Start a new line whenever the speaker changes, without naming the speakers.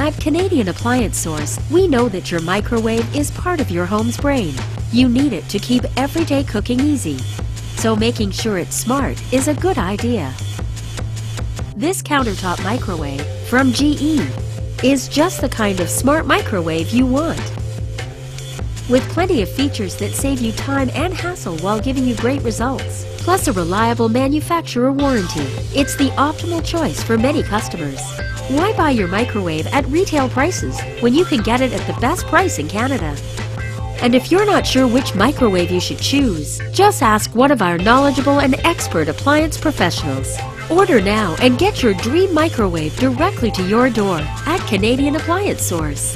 At Canadian Appliance Source, we know that your microwave is part of your home's brain. You need it to keep everyday cooking easy. So making sure it's smart is a good idea. This countertop microwave from GE is just the kind of smart microwave you want. With plenty of features that save you time and hassle while giving you great results, plus a reliable manufacturer warranty, it's the optimal choice for many customers. Why buy your microwave at retail prices when you can get it at the best price in Canada? And if you're not sure which microwave you should choose, just ask one of our knowledgeable and expert appliance professionals. Order now and get your dream microwave directly to your door at Canadian Appliance Source.